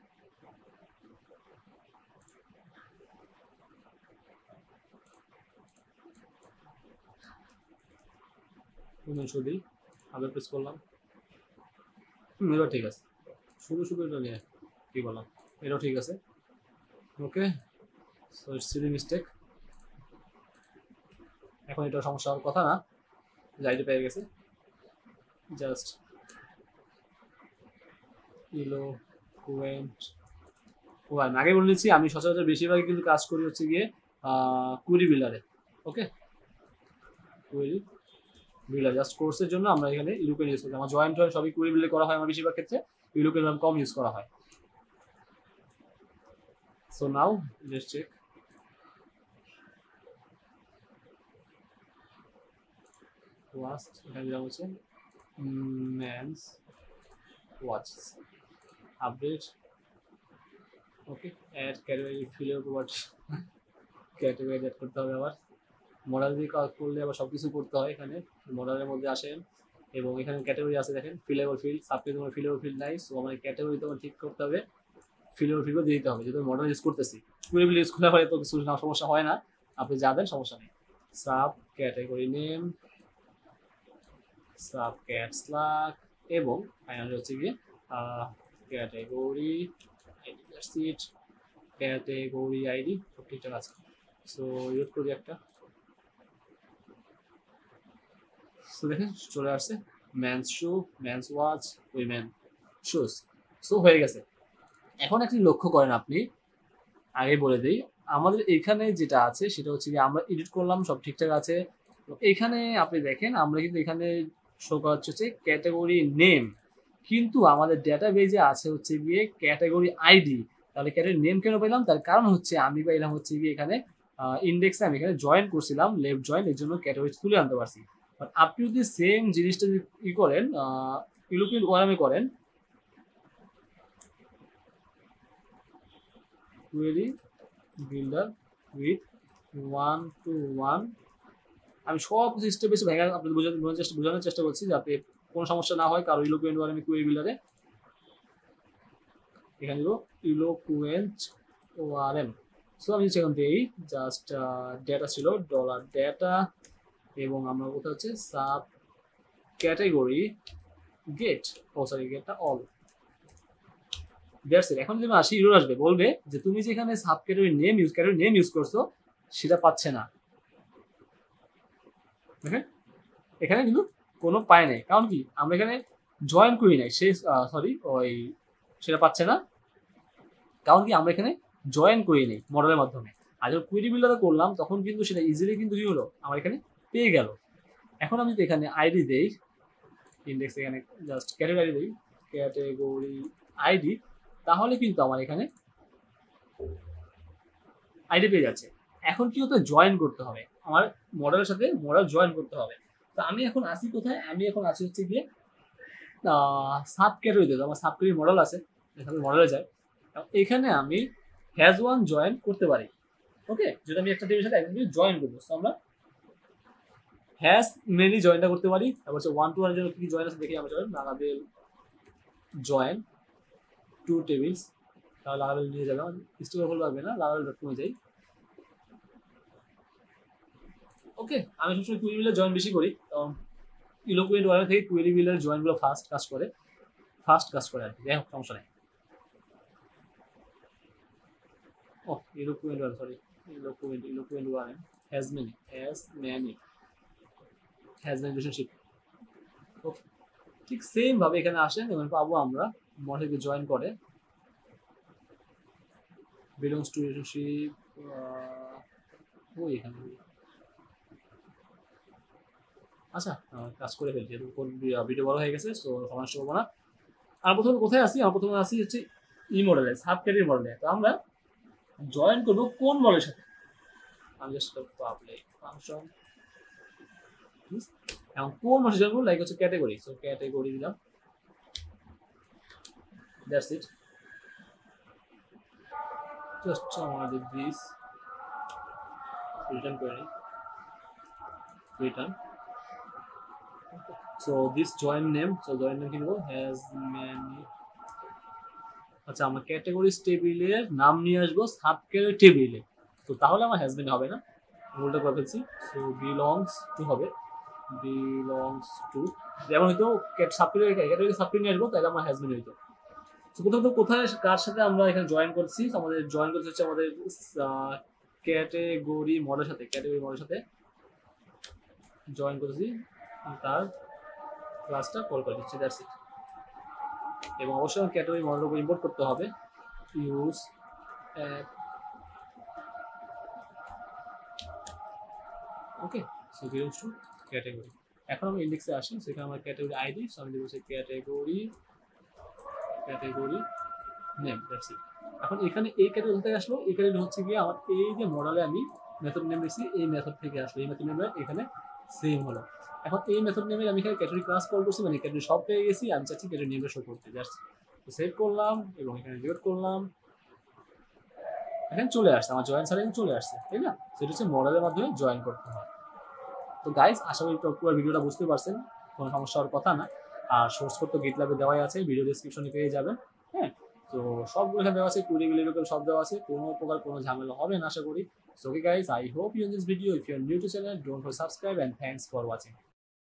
শুধু আবার প্রেস করলাম, এবার ঠিক আছে, শুধু এটা নিয়ে কি বললাম, এটাও ঠিক আছে, ওকে। সো ইটস সিলি মিস্টেক, এখন এটা সমস্যা হওয়ার কথা না, আইডি পেয়ে গেছে, জাস্ট ইলোকুয়েন্ট। ও আমি আগে বলে নিচ্ছি, আমি সচরাচর বেশিরভাগই কিন্তু কাজ করি হচ্ছে গিয়ে কুইরি বিল্ডারে, ওকে কুইরি বিল্ডার, জাস্ট কোর্সের জন্য আমরা এখানে ইলোকুয়েন্ট ইউজ করি, আমার জয়েন্ট সবই কুইরি বিল্ডে করা হয়, আমার বেশিরভাগ ক্ষেত্রে ইলোকুয়েন্ট কম ইউজ করা হয়। সো নাও লেটস চেক, ওয়াস্ট এখানে দিলাম হচ্ছে men's watch, update, okay add category ফিলের প্রপার্টি, ক্যাটাগরি অ্যাড করতে হবে, আবার মডেল দিয়ে কাজ করলে আবার সব কিছু করতে হয়, এখানে মডেলের মধ্যে আসেন এবং এখানে ক্যাটাগরি আছে দেখেন, ফিলেবল ফিল্ড, সাবকে তোমার ফিলেবল ফিল্ড নাই, সো আমাদের ক্যাটাগরি তোমার ঠিক করতে হবে, ফিলেবল ফিল্ডও দিয়ে দিতে হবে, যেহেতু মডেল ইউজ করতেছি, কুইরি ইউজ করলে হয় তো কিছু সমস্যা হয় না, আপনি যাবেন সমস্যা নেই। Sub category name, sub cat slug, এবং ফাইনালি হচ্ছে গিয়ে category ID, that's it, category ID সব ঠিকঠাক আছে। সো ইউজ করি একটা, সো দেখেন চলে আসছে men's shoe, men's watch, women shoes, so হয়ে গেছে। এখন একটি লক্ষ্য করেন আপনি, আগে বলে দিই, আমাদের এখানে যেটা আছে সেটা হচ্ছে গিয়ে আমরা এডিট করলাম, সব ঠিকঠাক আছে, এখানে আপনি দেখেন আমরা কিন্তু এখানে শো করা হচ্ছে ক্যাটাগরি নেম, কিন্তু আমাদের ডেটাবেজে আছে হচ্ছে গিয়ে ক্যাটাগরি আইডি, তাহলে ক্যাটাগরি নেম কেন পেলাম, তার কারণ হচ্ছে আমি পাইলাম হচ্ছে গিয়ে এখানে ইন্ডেক্সে আমি এখানে জয়েন করছিলাম, লেফট জয়েন, এর জন্য ক্যাটাগরি তুলে আনতে পারছি। আপনি যদি সেম জিনিসটা ই করেন, ইউরোপিয়ান ওয়ারামে করেন, কুয়েরি বিল্ডার উইথ 1 to 1, আমি সব কিছু স্টেপ বেশি ভেঙে আপনাদের বোঝানোর চেষ্টা করছি যাতে কোনো সমস্যা না হয় কারো ইলোকুয়েন্ট ওয়ারামে কুয়েরি বিল্ডারে। এখানে দিব ইলোকুয়েন্ট ওয়ারেম, সো আমি সেখান থেকেই জাস্ট ডেটা ছিল ডলার ডেটা, এবং আমরা কোথায় হচ্ছে সাব ক্যাটাগরি গেট, ও সরি গেটটা অল, দ্যাটস ইট। এখন যদি আসি ইরর আসবে, বলবে যে তুমি যেখানে সাব ক্যাটাগরি নেম ইউজ করছো সেটা পাচ্ছে না, দেখেন এখানে কিন্তু কোনো পায় নাই, কারণ কি আমরা এখানে জয়েন করি নাই, সে সরি ওই সেটা পাচ্ছে না, কারণ কি আমরা এখানে জয়েন করি নাই মডেলের মাধ্যমে, আর যখন কুইরি বিল্ডারে করলাম তখন কিন্তু সেটা ইজিলি কিন্তু কি হলো আমার এখানে পেয়ে গেল। এখন আমি যদি এখানে আইডি দেই, ইন্ডেক্স এখানে জাস্ট ক্যাটাগরি আইডি দেই, ক্যাটাগরি আইডি, তাহলে কিন্তু আমার এখানে আইডি পেয়ে যাচ্ছে। এখন কি হতে জয়েন করতে হবে, আমার মডেলের সাথে মডেল জয়েন করতে হবে, তো আমি এখন আসি কোথায়, আমি এখন আসি হচ্ছে গিয়ে সাব ক্যাটাগরিতে, আমার সাব ক্যাটাগরি মডেল আছে, এখানে মডেলে যায়, এখানে আমি হ্যাজ ওয়ান জয়েন করতে পারি, ওকে যদি আমি একটা টেবিলের সাথে একদম জয়েন করবো, তো আমরা হ্যাজ মেনি জয়েনটা করতে পারি। তারপর হচ্ছে 1 to 1 এর জন্য কি জয়েন আছে দেখি আমরা। চলেন লারাভেল জয়েন 2 টেবিলস, তাহলে লারাভেল নিয়ে যাবে, স্টিকার হল লাগবে না, লারাভেল.com যাই। ওকে, আমি সবসময় কুয়েরি বিলের জয়েন বেশি করি, কারণ ইলোকুয়েন্ট ওয়ার থেকে কুয়েরি বিলের জয়েনগুলো ফাস্ট কাজ করে আর কি। যাই হোক, সমস্যা নেই। Oh eloquent war, sorry, eloquent war has many relationship. Okay, ঠিক সেম ভাবে এখানে আসেন এবং পাবো আমরা মডেলকে জয়েন করে বিলংস টু রিলেশনশিপ। ওই এখানে আচ্ছা, কাজ করে ফেলছি, ভিডিও বড় হয়ে গেছে, সো সমস্যা করবো না। আর প্রথমে কোথায় আসি? আমরা প্রথমে আসি হচ্ছে ই মডেলে, সাব ক্যাটাগরি মডেলে। তো আমরা জয়েন করবো কোন মডেলের সাথে? আমি জাস্ট পাবলিক ফাংশন, এখন কোন মডেল জয়েন করবো, লাইক হচ্ছে ক্যাটাগরি, সো ক্যাটাগরি দিলাম, দ্যাটস ইট। জাস্ট আমাদের দিস রিটার্ন করে নিই, return. So this join name, so join name কি দেবো? Has many. আচ্ছা, আমরা ক্যাটাগরিজ টেবিলের নাম নিয়ে আসবো সাব ক্যাটাগরি টেবিলে, তো তাহলে আমার হ্যাজ মেনি হবে না, উল্টা করে ফেলছি। সো বিলংস টু হবে, বিলংস টু, যেমন হয়তো সাব ক্যাটাগরি সাব নিয়ে আসবো, তাহলে আমার হ্যাজ মেনি হইতো। তো প্রথমত কোথায় কার সাথে আমরা এখানে জয়েন করছি? আমাদের জয়েন করতে হচ্ছে আমাদের ক্যাটাগরি মডেলের সাথে জয়েন করেছি, তার ক্লাসটা কল করে দিচ্ছি, দ্যাটস ইট। এবং অবশ্যই ক্যাটাগরি মডেল উপর ইম্পোর্ট করতে হবে, use okay. So belongs to category. এখন আমরা ইন্ডেক্সে আসি, সেখানে আমরা ক্যাটাগরি আইডি, সো আমি দেবো ক্যাটাগরি নেম, দ্যাটস ইট। এখন এখানে এই ক্যাটাগরি থেকে আসলো, এই ক্যাটাগরি হচ্ছে গিয়ে আমার এই যে মডেলে আমি মেথড নেম দিচ্ছি, এই মেথড থেকে আসলো, এই মেথড নেমে এখানে সেম হলো। এখন এই মেথড নেমে আমি এখানে ক্যাটাগরি ক্লাস কল করছি, মানে ক্যাটাগরি সব পেয়ে গেছি, আমি চাচ্ছি ক্যাটাগরি নেমে শো করতে, জাস্ট সেভ করলাম এবং এখানে রিলোড করলাম, এখানে চলে আসছে আমার জয়েন সার্ভিস চলে আসছে, তাই না? সেটা হচ্ছে মডেলের মাধ্যমে জয়েন করতে হয়। তো গাইস, আশা করি পুরো ভিডিওটা বুঝতে পারছেন, কোনো সমস্যা হওয়ার কথা না। আর সোর্স কোড তো গিটল্যাবে দেওয়াই আছে, ভিডিও ডেসক্রিপশনে পেয়ে যাবেন। হ্যাঁ, তো সবগুলো এখানে দেওয়া আছে, কুড়ি বিলিয়ন সব দেওয়া আছে, কোনো প্রকার কোনো ঝামেলা হবে না আশা করি। So okay guys, I hope you enjoyed this video. If you are new to channel, don't forget to subscribe and thanks for watching.